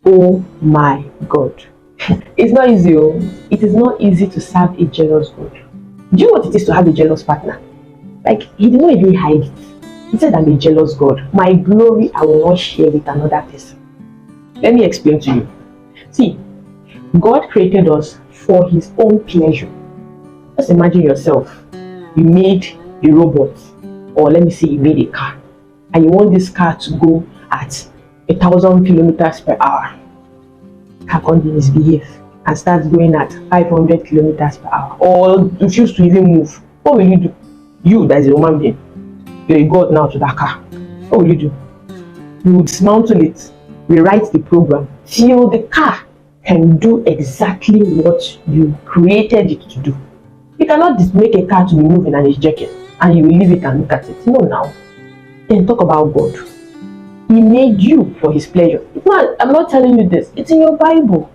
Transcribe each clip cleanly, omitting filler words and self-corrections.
Oh my God. It's not easy. Oh. It is not easy to serve a jealous God. Do you know what it is to have a jealous partner? Like, he did not even hide it. He said, I'm a jealous God. My glory I will not share with another person. Let me explain to you. See, God created us for his own pleasure. Just imagine yourself. You made a robot, or let me say you made a car, and you want this car to go at 1,000 kilometers per hour. Car can't misbehave and starts going at 500 kilometers per hour, or refuse to even move. What will you do? You, that is a human being, you're a god now to that car. What will you do? You would dismantle it, rewrite the program till the car can do exactly what you created it to do. You cannot just make a car to be moving and it's jerking and you will leave it and look at it. No, now. Then talk about God. He made you for his pleasure. I'm not telling you this. It's in your Bible.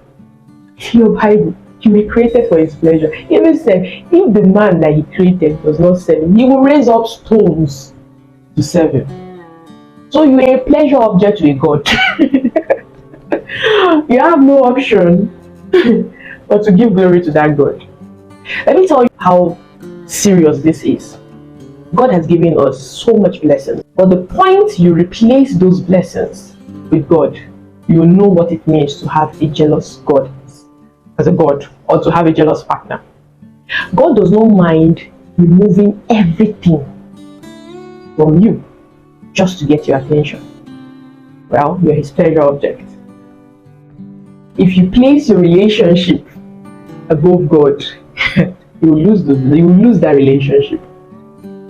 It's in your Bible. You were created for his pleasure. He even said, if the man that he created does not serve him, he will raise up stones to serve him. So you are a pleasure object to a God. You have no option but to give glory to that God. Let me tell you how serious this is. God has given us so much blessings. But the point you replace those blessings with God, you know what it means to have a jealous God as a God, or to have a jealous partner. God does not mind removing everything from you just to get your attention. Well, you're his pleasure object. If you place your relationship above God, you will lose that relationship.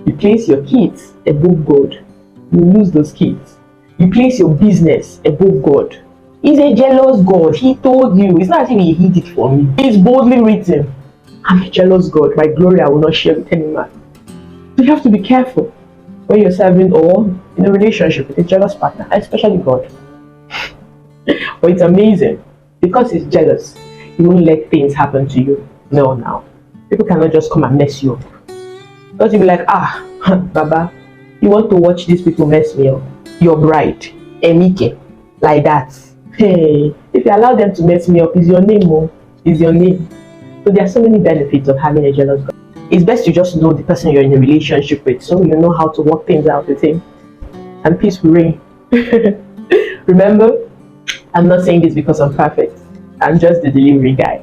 You place your kids above God, you lose those kids. You place your business above God. He's a jealous God. He told you. It's not as if he hid it for me. It's boldly written. I'm a jealous God. My glory I will not share with any man. So you have to be careful when you're serving or in a relationship with a jealous partner, especially God. But it's amazing. Because he's jealous, he won't let things happen to you. No, now. People cannot just come and mess you up. Because you'll be like, Baba, you want to watch these people mess me up? Your bride, Emike, like that. Hey, if you allow them to mess me up, is your name, oh? Is your name. So there are so many benefits of having a jealous God. It's best to just know the person you're in a relationship with, so you know how to work things out with him. And peace will reign. Remember, I'm not saying this because I'm perfect. I'm just the delivery guy.